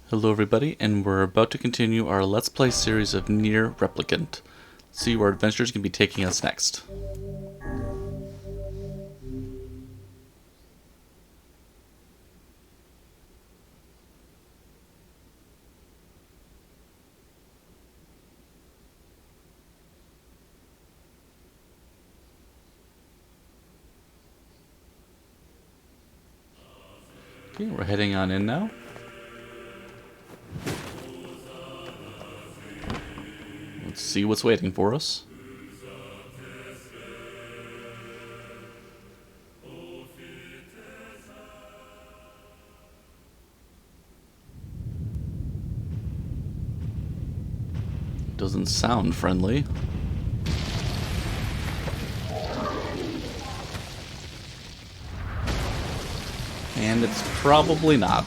Hello everybody, and we're about to continue our Let's Play series of NieR Replicant. See where adventures can be taking us next. Okay, we're heading on in now. Let's see what's waiting for us. Doesn't sound friendly. And it's probably not.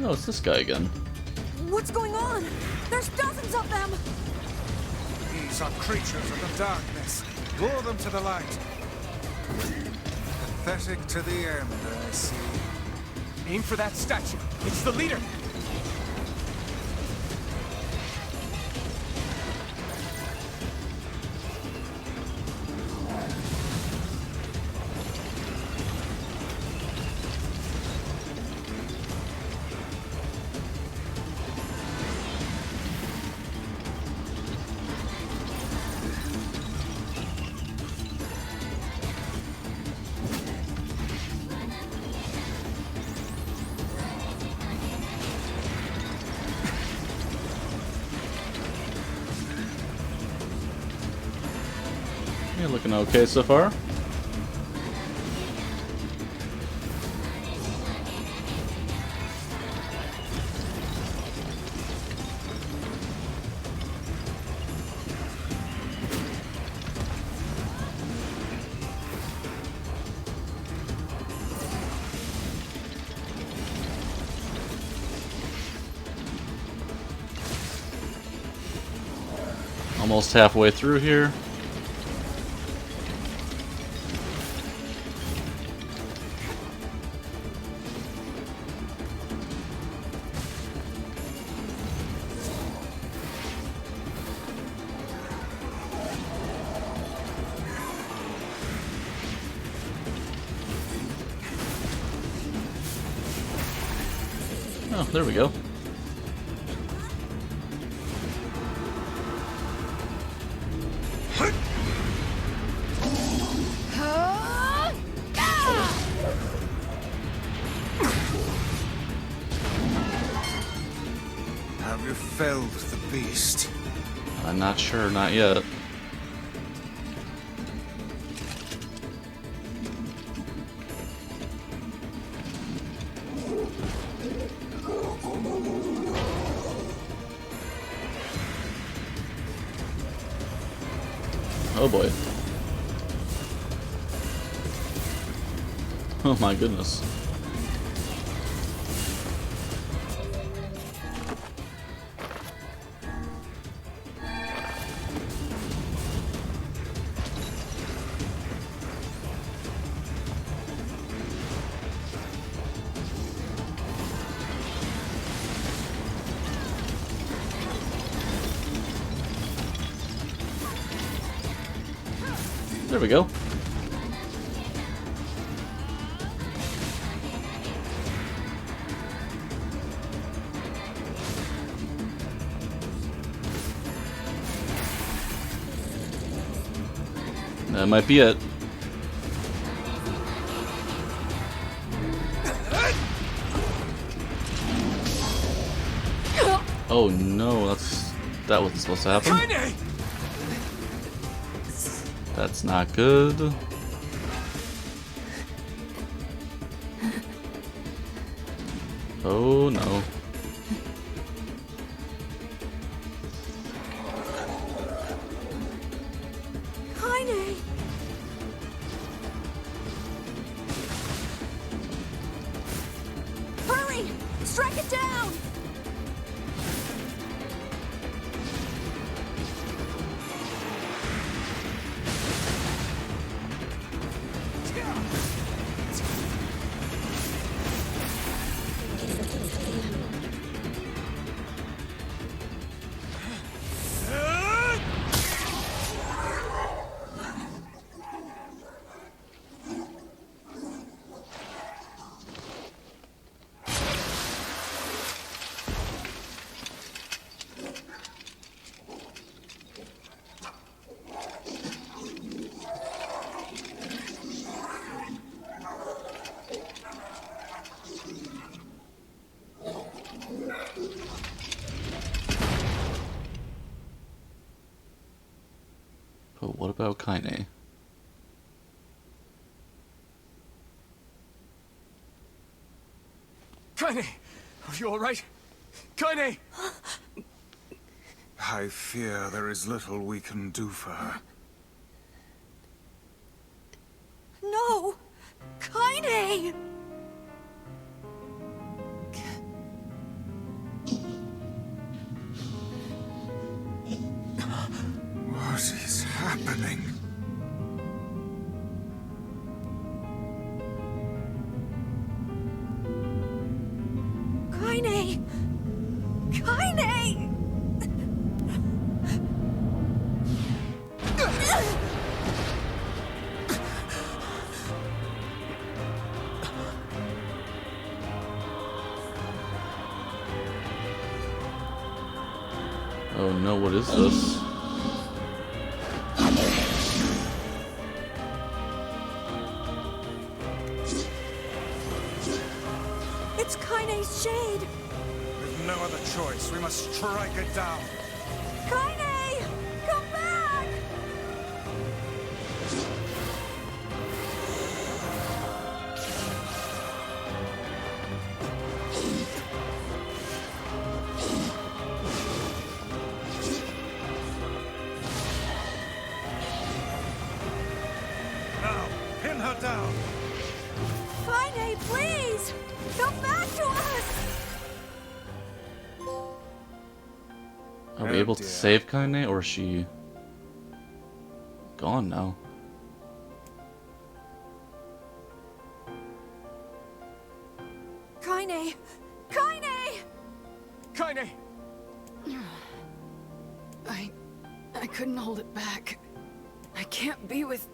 Oh, it's this guy again. What's going on? There's dozens of them! These are creatures of the darkness. Lure them to the light. Pathetic to the end, I see. Aim for that statue. It's the leader. You're looking okay so far. Almost halfway through here. Oh, there we go. Have you felled the beast? I'm not sure, not yet. Oh boy. Oh my goodness. There we go. That might be it. Oh no, that wasn't supposed to happen. That's not good. Oh no. Hurry! Strike it down! about Kaine? Kaine! Are you alright? Kaine! I fear there is little we can do for her. No! Kaine! What is happening? Kaine! Kaine! Oh no, what is this? It's Kaine's shade! We've no other choice. We must strike it down. Kaine! Come back! Now, pin her down. Kaine, please! Come back to us! Are we able to save Kaine, or is she gone now? Kaine! Kaine! Kaine! I couldn't hold it back. I can't be with...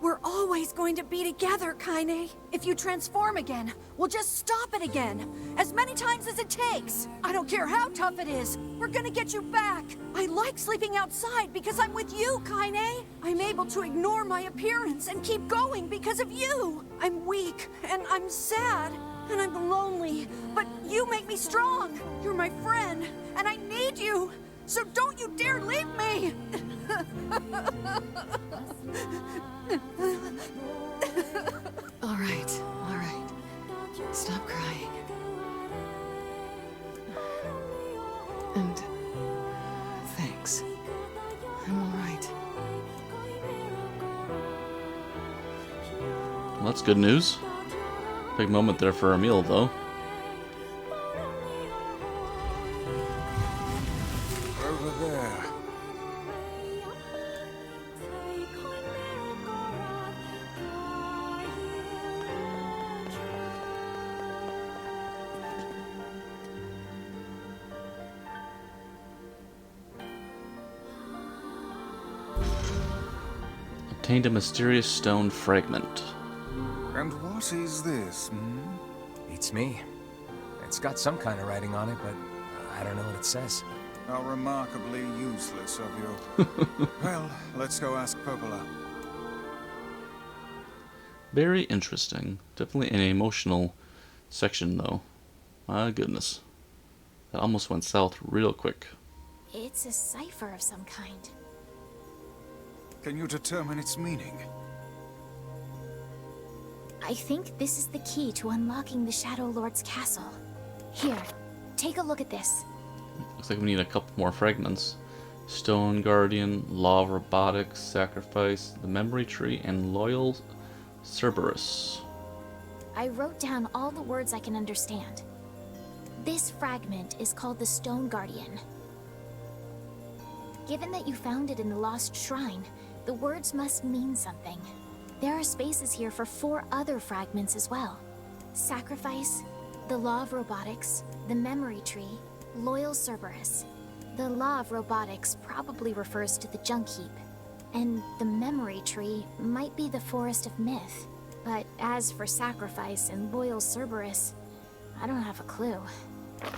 We're always going to be together, Kaine. If you transform again, we'll just stop it again. As many times as it takes. I don't care how tough it is. We're gonna get you back. I like sleeping outside because I'm with you, Kaine. I'm able to ignore my appearance and keep going because of you. I'm weak, and I'm sad, and I'm lonely. But you make me strong. You're my friend, and I need you. So don't you dare leave me! All right. Stop crying. And... thanks. I'm all right. Well, that's good news. Big moment there for Emil, though. Over there. Obtained a mysterious stone fragment. And what is this, hmm? It's me. It's got some kind of writing on it, but I don't know what it says. How remarkably useless of you. Well, let's go ask Popola. Very interesting. Definitely an emotional section, though. My goodness. That almost went south real quick. It's a cipher of some kind. Can you determine its meaning? I think this is the key to unlocking the Shadow Lord's castle. Here, take a look at this. Looks like we need a couple more fragments. Stone Guardian, Law of Robotics, Sacrifice, the Memory Tree, and Loyal Cerberus. I wrote down all the words I can understand. This fragment is called the Stone Guardian. Given that you found it in the Lost Shrine, the words must mean something. There are spaces here for 4 other fragments as well. Sacrifice, the Law of Robotics, the Memory Tree, Loyal Cerberus. The Law of Robotics probably refers to the Junk Heap, and the Memory Tree might be the Forest of Myth. But as for Sacrifice and Loyal Cerberus, I don't have a clue.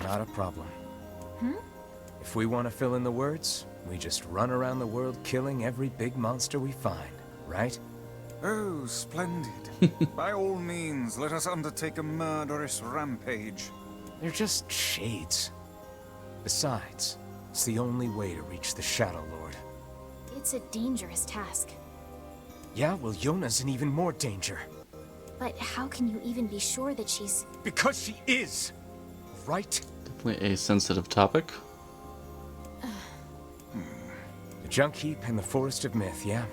Not a problem. Hmm? If we want to fill in the words, we just run around the world killing every big monster we find, right? Oh, splendid. By all means, let us undertake a murderous rampage. They're just shades. Besides, it's the only way to reach the Shadow Lord. It's a dangerous task. Yeah, well, Yonah's in even more danger. But how can you even be sure that she's... Because she is! Right? Definitely a sensitive topic. The junk heap in the Forest of Myth, yeah?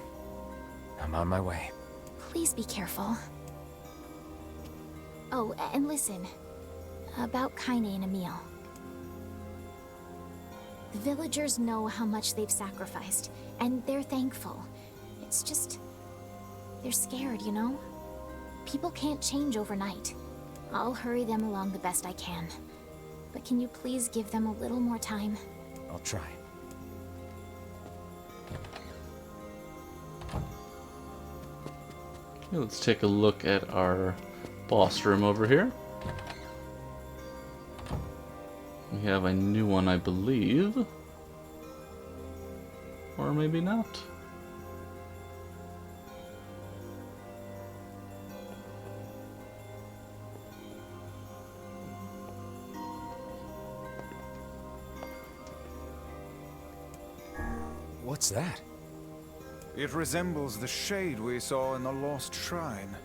I'm on my way. Please be careful. Oh, and listen. About Kaine and Emil. The villagers know how much they've sacrificed, and they're thankful. It's just... they're scared, you know? People can't change overnight. I'll hurry them along the best I can. But can you please give them a little more time? I'll try. Okay, let's take a look at our boss room over here. We have a new one, I believe. Or maybe not. What's that? It resembles the shade we saw in the lost shrine.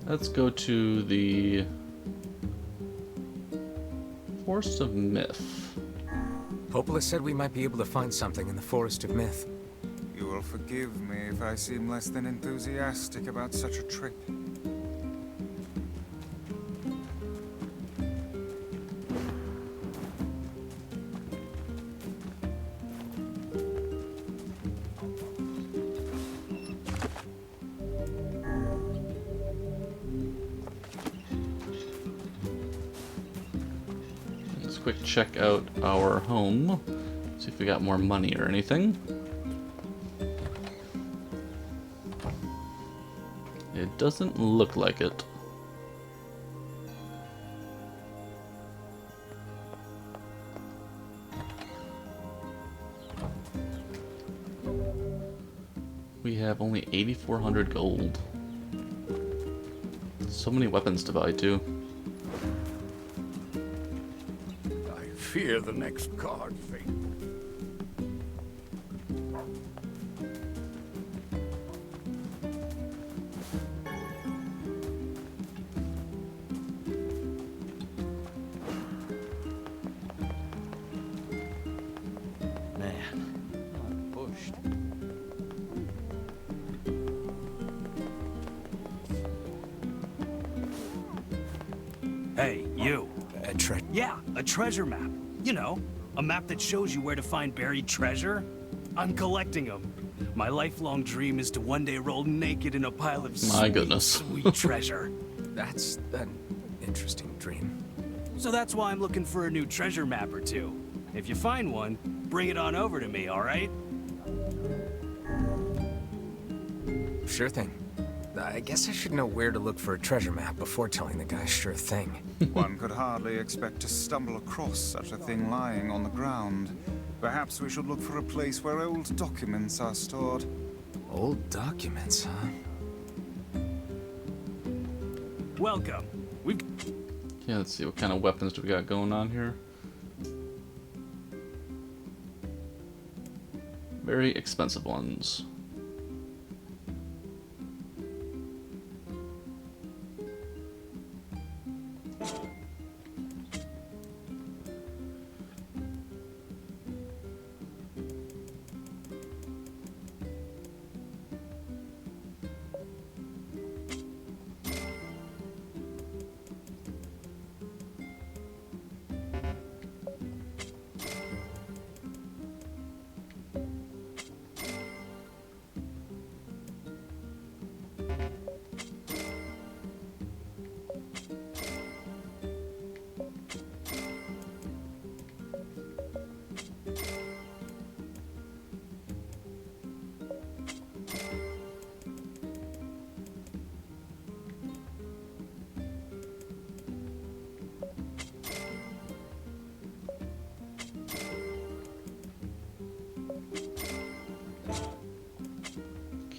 Let's go to the Forest of Myth. Hopeless said we might be able to find something in the Forest of Myth. You will forgive me if I seem less than enthusiastic about such a trip. Let's quick check out our home. See if we got more money or anything. It doesn't look like it. We have only 8,400 gold. So many weapons to buy too. I fear the next card fate. Man, I'm pushed. Hey, you. Yeah. A treasure map. You know, a map that shows you where to find buried treasure. I'm collecting them. My lifelong dream is to one day roll naked in a pile of My goodness. sweet treasure. That's an interesting dream. So that's why I'm looking for a new treasure map or two. If you find one, bring it on over to me, all right? Sure thing. I guess I should know where to look for a treasure map before telling the guy sure thing. One could hardly expect to stumble across such a thing lying on the ground. Perhaps we should look for a place where old documents are stored. Old documents, huh? Welcome. We've... Yeah, let's see what kind of weapons do we got going on here. Very expensive ones.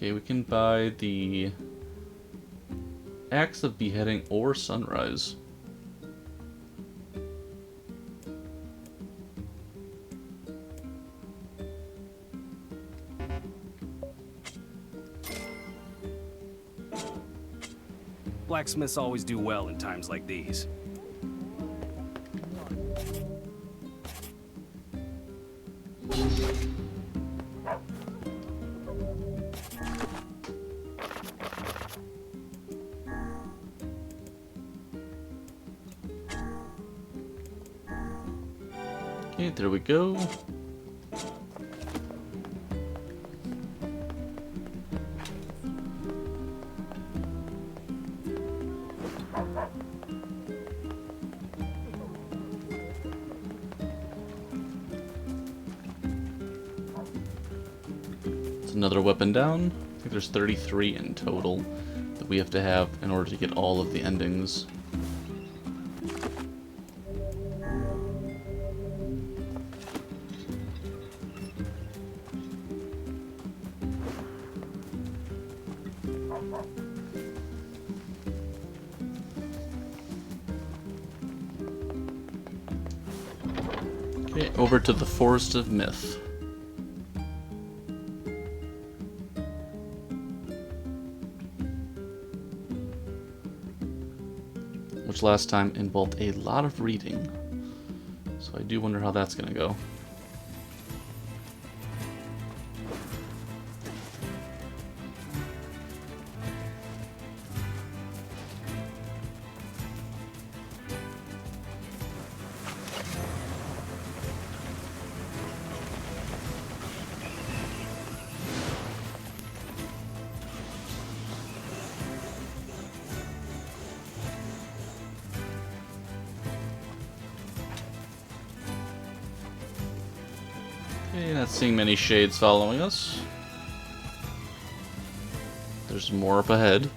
Okay, we can buy the Axe of Beheading or Sunrise. Blacksmiths always do well in times like these. Okay, there we go. It's another weapon down. I think there's 33 in total that we have to have in order to get all of the endings. Okay, over to the Forest of Myth. Which last time involved a lot of reading. So I do wonder how that's gonna go. Okay, not seeing many shades following us. There's more up ahead.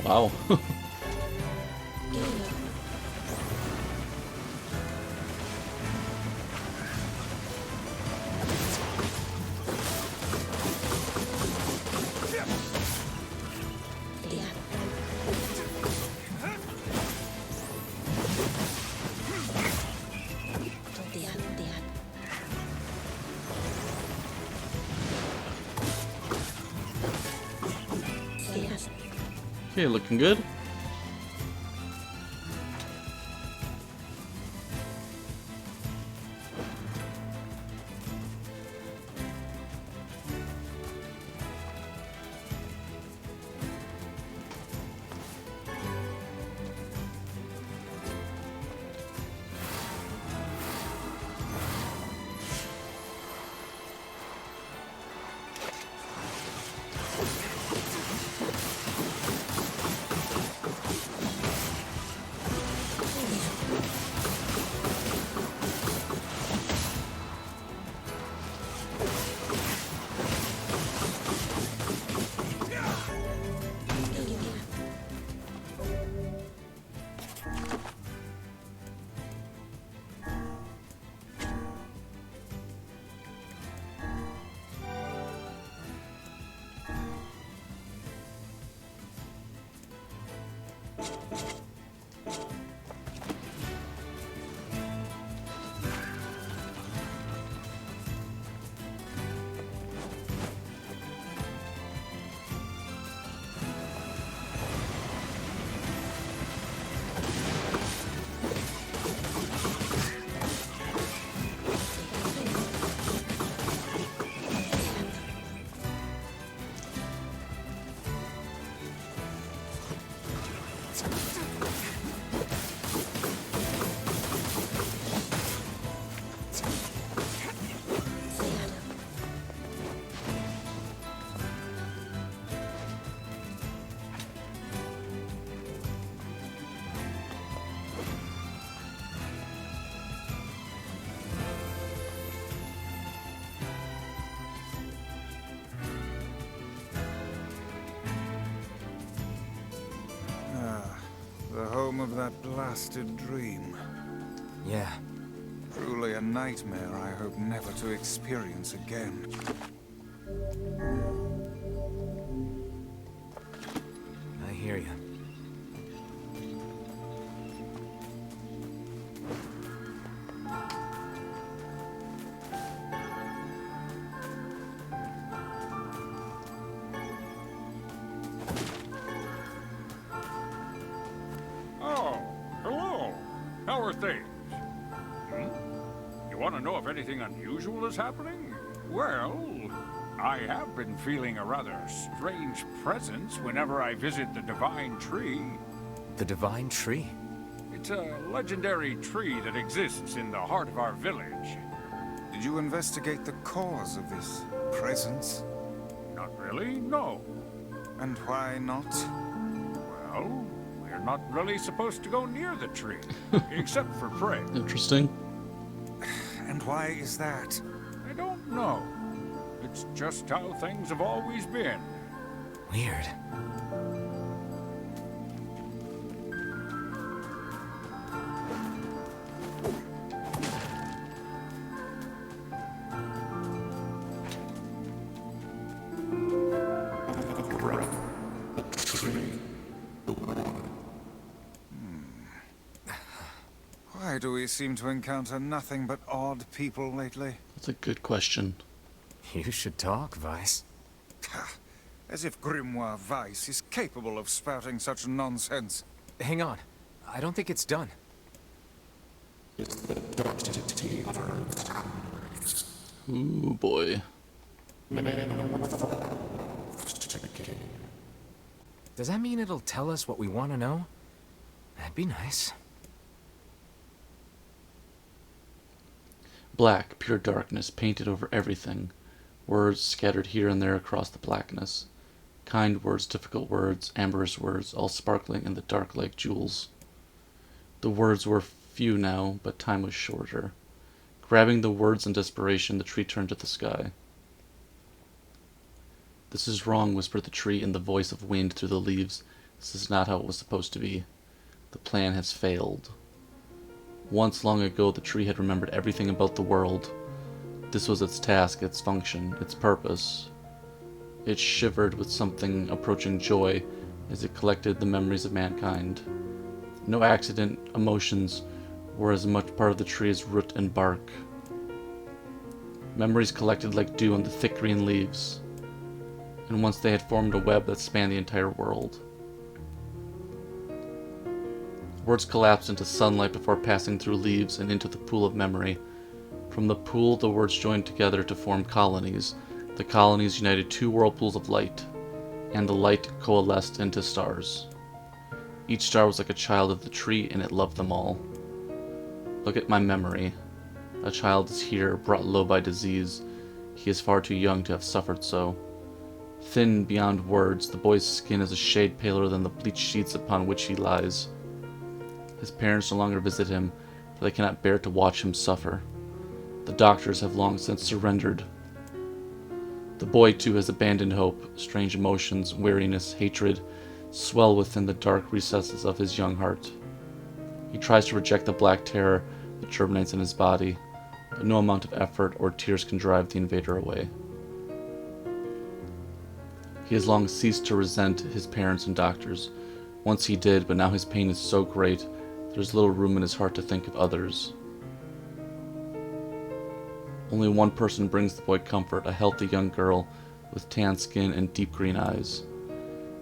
Wow. Okay, looking good. home of that blasted dream. Yeah. Truly a nightmare I hope never to experience again. I hear you. Oh, hello. How are things? You want to know if anything unusual is happening? Well, I have been feeling a rather strange presence whenever I visit the Divine Tree. The Divine Tree? It's a legendary tree that exists in the heart of our village. Did you investigate the cause of this presence? Not really, no. And why not? Well, we're not really supposed to go near the tree, except for prey. Interesting. And why is that? I don't know. It's just how things have always been. Weird. Why do we seem to encounter nothing but odd people lately? That's a good question. You should talk, Weiss. As if Grimoire Weiss is capable of spouting such nonsense. Hang on. I don't think it's done. Ooh, boy. Does that mean it'll tell us what we want to know? That'd be nice. Black, pure darkness, painted over everything. Words scattered here and there across the blackness. Kind words, difficult words, amberous words, all sparkling in the dark like jewels. The words were few now, but time was shorter. Grabbing the words in desperation, the tree turned to the sky. "This is wrong," whispered the tree in the voice of wind through the leaves. "This is not how it was supposed to be. The plan has failed." Once long ago, the tree had remembered everything about the world. This was its task, its function, its purpose. It shivered with something approaching joy as it collected the memories of mankind. No accident emotions were as much part of the tree as root and bark. Memories collected like dew on the thick green leaves. And once they had formed a web that spanned the entire world. Words collapsed into sunlight before passing through leaves and into the pool of memory. From the pool, the words joined together to form colonies. The colonies united two whirlpools of light, and the light coalesced into stars. Each star was like a child of the tree, and it loved them all. Look at my memory. A child is here, brought low by disease. He is far too young to have suffered so. Thin beyond words, the boy's skin is a shade paler than the bleached sheets upon which he lies. His parents no longer visit him, for they cannot bear to watch him suffer. The doctors have long since surrendered. The boy, too, has abandoned hope. Strange emotions, weariness, hatred, swell within the dark recesses of his young heart. He tries to reject the black terror that germinates in his body, but no amount of effort or tears can drive the invader away. He has long ceased to resent his parents and doctors. Once he did, but now his pain is so great, there's little room in his heart to think of others. Only one person brings the boy comfort, a healthy young girl with tan skin and deep green eyes.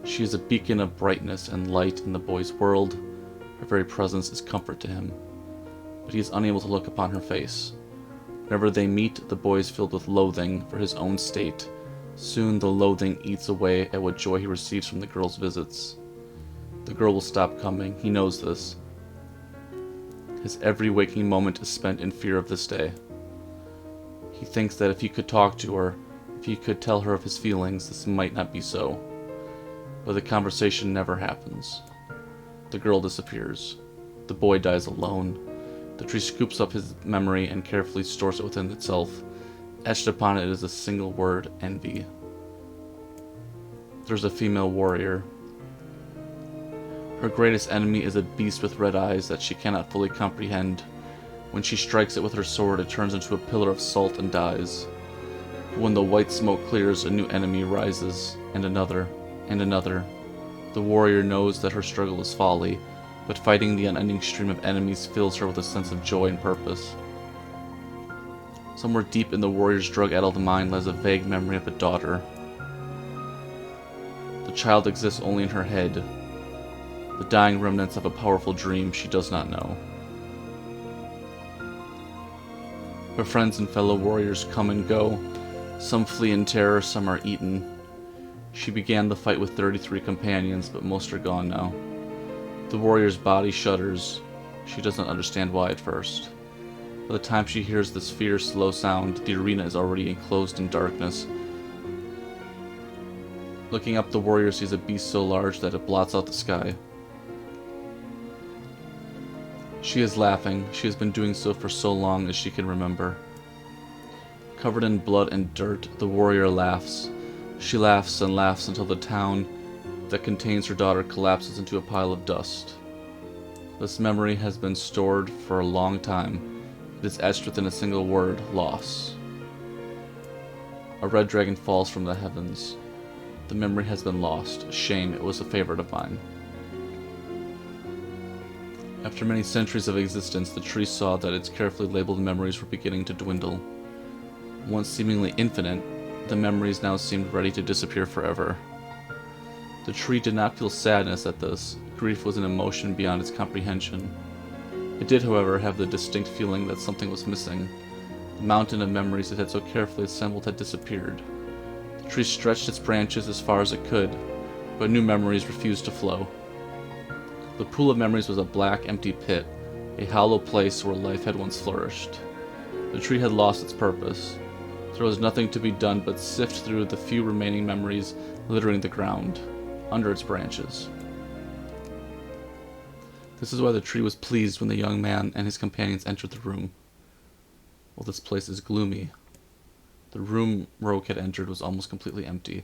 She is a beacon of brightness and light in the boy's world. Her very presence is comfort to him, but he is unable to look upon her face. Whenever they meet, the boy is filled with loathing for his own state. Soon the loathing eats away at what joy he receives from the girl's visits. The girl will stop coming, he knows this. His every waking moment is spent in fear of this day. He thinks that if he could talk to her, if he could tell her of his feelings, this might not be so. But the conversation never happens. The girl disappears. The boy dies alone. The tree scoops up his memory and carefully stores it within itself. Etched upon it is a single word: envy. There's a female warrior. Her greatest enemy is a beast with red eyes that she cannot fully comprehend. When she strikes it with her sword, it turns into a pillar of salt and dies. When the white smoke clears, a new enemy rises, and another, and another. The warrior knows that her struggle is folly, but fighting the unending stream of enemies fills her with a sense of joy and purpose. Somewhere deep in the warrior's drug-addled mind lies a vague memory of a daughter. The child exists only in her head, the dying remnants of a powerful dream she does not know. Her friends and fellow warriors come and go. Some flee in terror, some are eaten. She began the fight with 33 companions, but most are gone now. The warrior's body shudders. She does not understand why at first. By the time she hears this fierce, low sound, the arena is already enclosed in darkness. Looking up, the warrior sees a beast so large that it blots out the sky. She is laughing. She has been doing so for so long as she can remember. Covered in blood and dirt, the warrior laughs. She laughs and laughs until the town that contains her daughter collapses into a pile of dust. This memory has been stored for a long time. It is etched within a single word: loss. A red dragon falls from the heavens. The memory has been lost. Shame, it was a favorite of mine. After many centuries of existence, the tree saw that its carefully labeled memories were beginning to dwindle. Once seemingly infinite, the memories now seemed ready to disappear forever. The tree did not feel sadness at this. Grief was an emotion beyond its comprehension. It did, however, have the distinct feeling that something was missing. The mountain of memories it had so carefully assembled had disappeared. The tree stretched its branches as far as it could, but new memories refused to flow. The pool of memories was a black, empty pit, a hollow place where life had once flourished. The tree had lost its purpose. There was nothing to be done but sift through the few remaining memories littering the ground, under its branches. This is why the tree was pleased when the young man and his companions entered the room. Well, this place is gloomy. The room Rogue had entered was almost completely empty.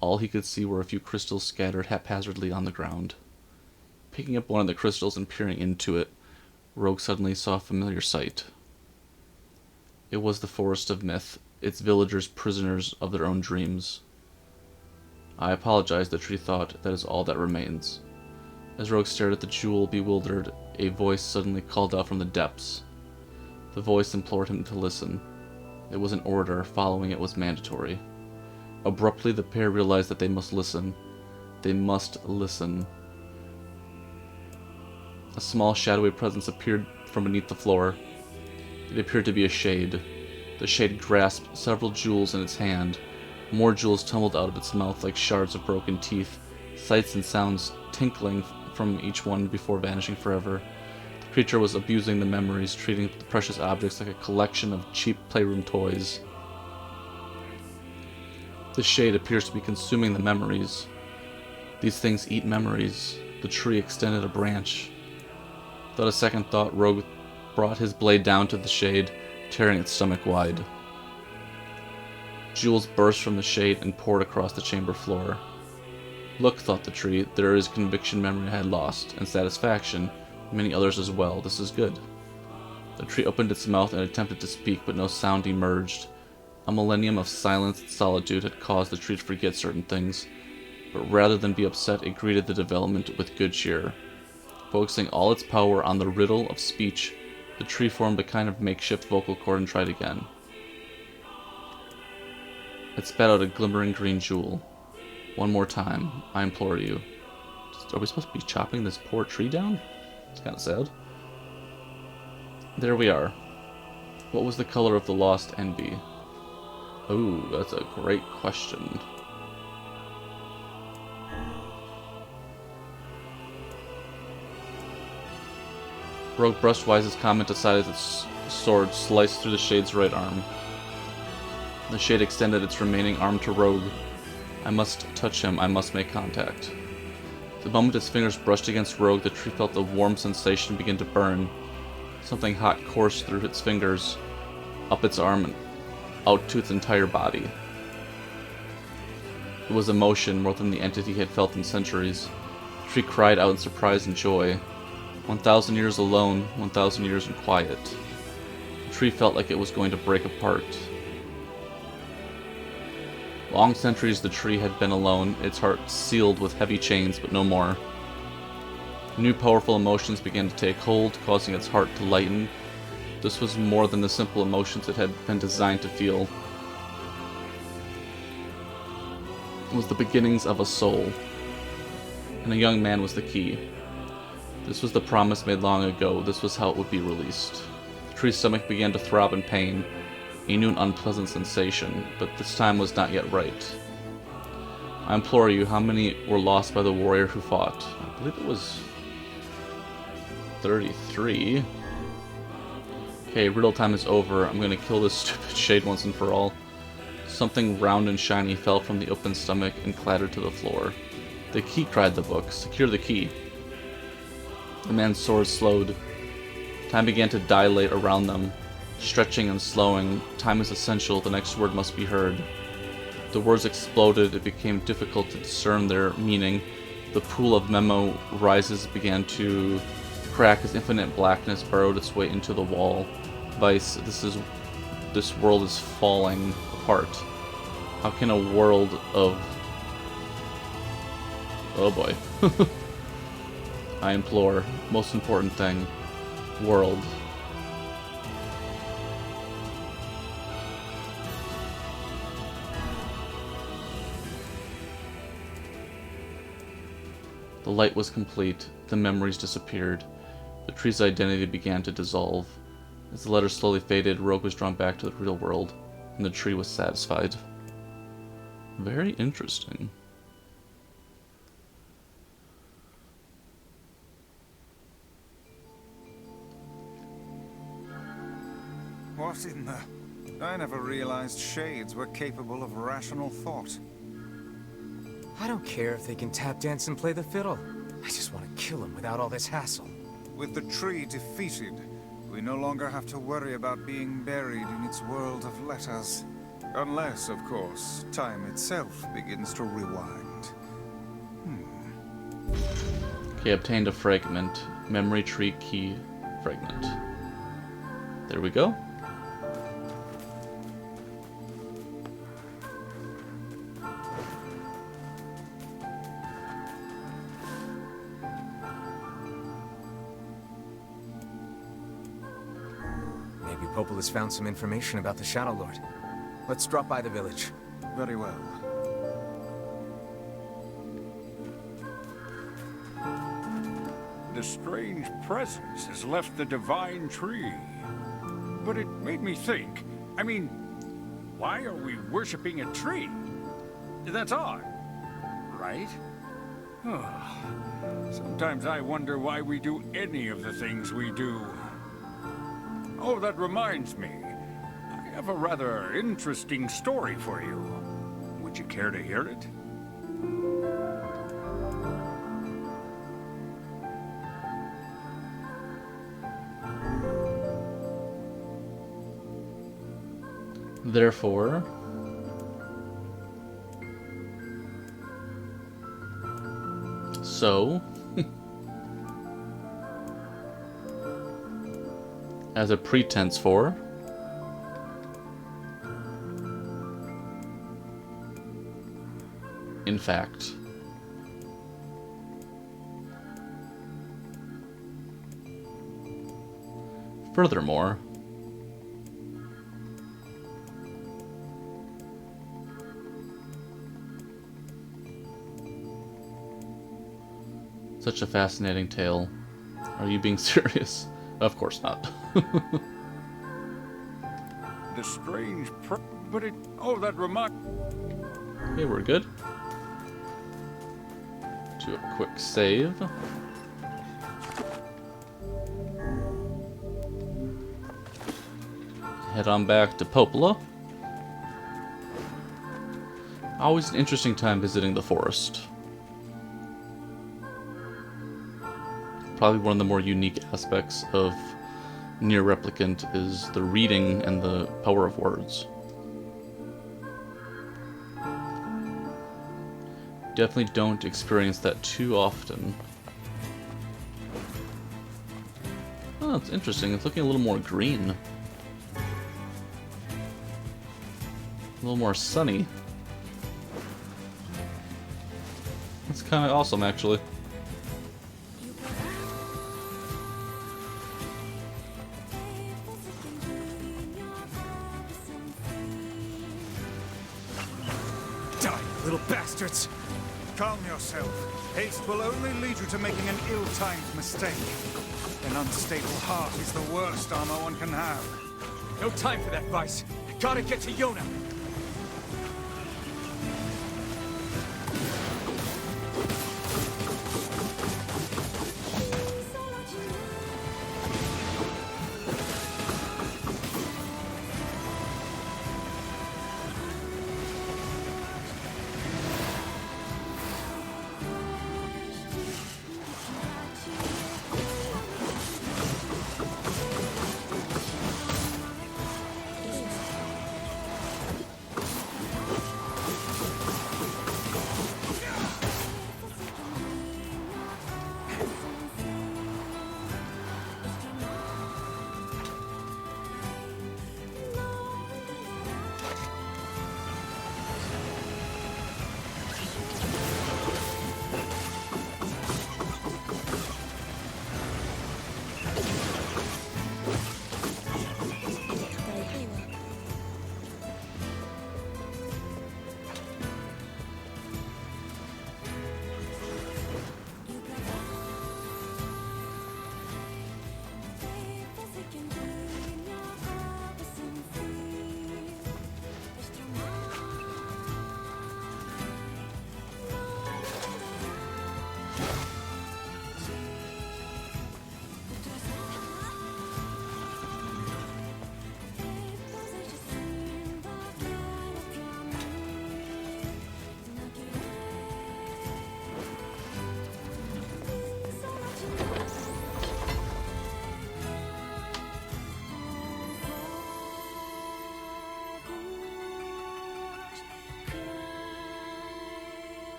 All he could see were a few crystals scattered haphazardly on the ground. Picking up one of the crystals and peering into it, Rogue suddenly saw a familiar sight. It was the Forest of Myth, its villagers prisoners of their own dreams. I apologize, the tree thought, that is all that remains. As Rogue stared at the jewel, bewildered, a voice suddenly called out from the depths. The voice implored him to listen. It was an order, following it was mandatory. Abruptly, the pair realized that they must listen. They must listen. A small, shadowy presence appeared from beneath the floor. It appeared to be a shade. The shade grasped several jewels in its hand. More jewels tumbled out of its mouth like shards of broken teeth, sights and sounds tinkling from each one before vanishing forever. The creature was abusing the memories, treating the precious objects like a collection of cheap playroom toys. The shade appears to be consuming the memories. These things eat memories. The tree extended a branch. Without a second thought, Rogue brought his blade down to the shade, tearing its stomach wide. Jewels burst from the shade and poured across the chamber floor. Look, thought the tree, there is conviction memory I had lost, and satisfaction, many others as well. This is good. The tree opened its mouth and attempted to speak, but no sound emerged. A millennium of silence and solitude had caused the tree to forget certain things, but rather than be upset, it greeted the development with good cheer. Focusing all its power on the riddle of speech, the tree formed a kind of makeshift vocal cord and tried again. It spat out a glimmering green jewel. One more time, I implore you. Are we supposed to be chopping this poor tree down? It's kind of sad. There we are. What was the color of the lost envy? Oh, that's a great question. Rogue brushed Wise's comment aside as its sword sliced through the shade's right arm. The shade extended its remaining arm to Rogue. I must touch him, I must make contact. The moment its fingers brushed against Rogue, the tree felt a warm sensation begin to burn. Something hot coursed through its fingers, up its arm, and out to its entire body. It was emotion more than the entity he had felt in centuries. The tree cried out in surprise and joy. 1,000 years alone, 1,000 years in quiet. The tree felt like it was going to break apart. Long centuries the tree had been alone, its heart sealed with heavy chains, but no more. New powerful emotions began to take hold, causing its heart to lighten. This was more than the simple emotions it had been designed to feel. It was the beginnings of a soul. And a young man was the key. This was the promise made long ago. This was how it would be released. The tree's stomach began to throb in pain. He knew an unpleasant sensation, but this time was not yet right. I implore you, how many were lost by the warrior who fought? I believe it was 33. Okay, riddle time is over. I'm gonna kill this stupid shade once and for all. Something round and shiny fell from the open stomach and clattered to the floor. The key, cried the book. Secure the key. The man's sword slowed. Time began to dilate around them, stretching and slowing. Time is essential, the next word must be heard. The words exploded, it became difficult to discern their meaning. The pool of memo rises began to crack as infinite blackness burrowed its way into the wall. Weiss, this world is falling apart. How can a world of... Oh boy. I implore, most important thing, world. The light was complete, the memories disappeared. The tree's identity began to dissolve. As the letter slowly faded, Rogue was drawn back to the real world, and the tree was satisfied. Very interesting. What in the... I never realized shades were capable of rational thought. I don't care if they can tap dance and play the fiddle. I just want to kill them without all this hassle. With the tree defeated, we no longer have to worry about being buried in its world of letters. Unless, of course, time itself begins to rewind. Okay, obtained a fragment. Memory tree key fragment. There we go. Maybe Popel has found some information about the Shadow Lord. Let's drop by the village. Very well. The strange presence has left the divine tree. But it made me think. I mean, why are we worshipping a tree? That's odd, right? Sometimes I wonder why we do any of the things we do. Oh, that reminds me. I have a rather interesting story for you. Would you care to hear it? Therefore, so, as a pretense for, in fact, furthermore, such a fascinating tale. Are you being serious? Of course not. The strange but it... Oh, that reminds... Okay, we're good. Do a quick save. Head on back to Popola. Always an interesting time visiting the forest. Probably one of the more unique aspects of NieR Replicant is the reading and the power of words. Definitely don't experience that too often. Oh, it's interesting. It's looking a little more green. A little more sunny. That's kind of awesome, actually. Die, little bastards! Calm yourself. Haste will only lead you to making an ill-timed mistake. An unstable heart is the worst armor one can have. No time for that, Weiss. Gotta get to Yonah.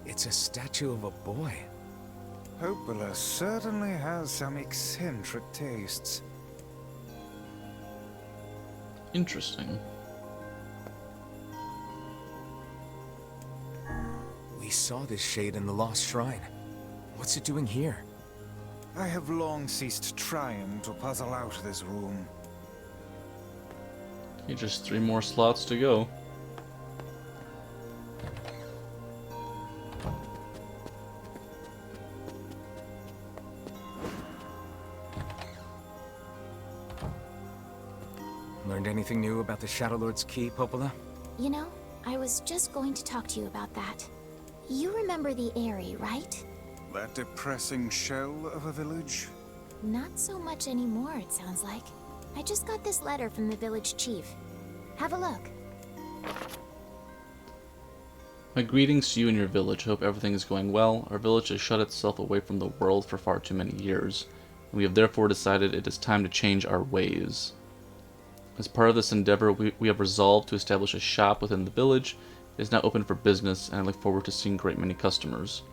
It's a statue of a boy. Hopula certainly has some eccentric tastes. Interesting. We saw this shade in the Lost Shrine. What's it doing here? I have long ceased trying to puzzle out this room. Okay, just 3 more slots to go. Learned anything new about the Shadow Lord's Key, Popola? You know, I was just going to talk to you about that. You remember the Eyrie, right? That depressing shell of a village? Not so much anymore, it sounds like. I just got this letter from the village chief. Have a look. My greetings to you and your village. Hope everything is going well. Our village has shut itself away from the world for far too many years, and we have therefore decided it is time to change our ways. As part of this endeavor, we have resolved to establish a shop within the village. It is now open for business, and I look forward to seeing a great many customers.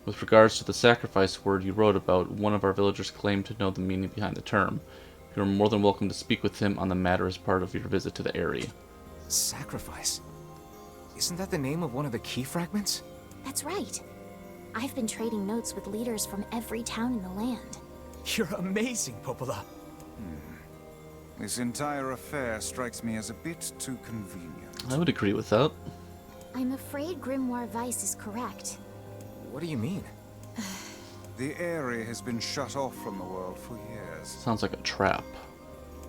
With regards to the sacrifice word you wrote about, one of our villagers claimed to know the meaning behind the term. You are more than welcome to speak with him on the matter as part of your visit to the Eyrie. Sacrifice? Isn't that the name of one of the key fragments? That's right. I've been trading notes with leaders from every town in the land. You're amazing, Popola. This entire affair strikes me as a bit too convenient. I would agree with that. I'm afraid Grimoire Weiss is correct. What do you mean? The Eyrie has been shut off from the world for years. Sounds like a trap.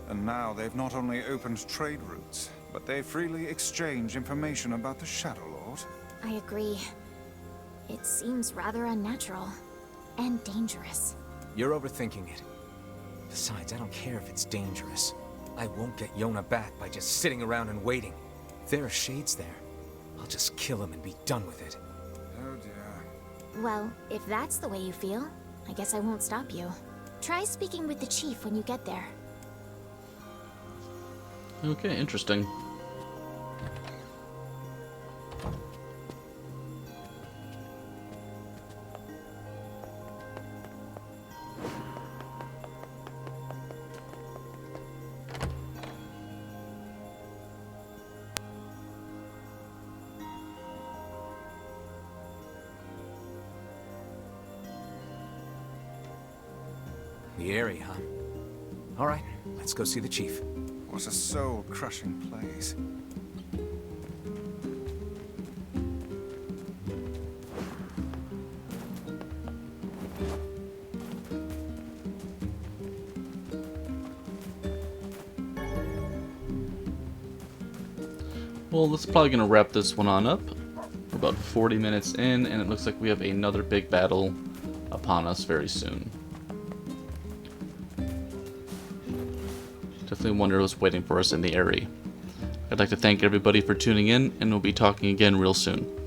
And now they've not only opened trade routes, but they freely exchange information about the Shadow Lord. I agree. It seems rather unnatural. And dangerous. You're overthinking it. Besides, I don't care if it's dangerous. I won't get Yonah back by just sitting around and waiting. If there are shades there, I'll just kill him and be done with it. Oh dear. Well, if that's the way you feel, I guess I won't stop you. Try speaking with the chief when you get there. Okay, interesting. The area, huh? All right, let's go see the chief. What a soul-crushing place. Well, this is probably going to wrap this one on up. We're about 40 minutes in, and it looks like we have another big battle upon us very soon. Definitely wonder what's waiting for us in the area. I'd like to thank everybody for tuning in, and we'll be talking again real soon.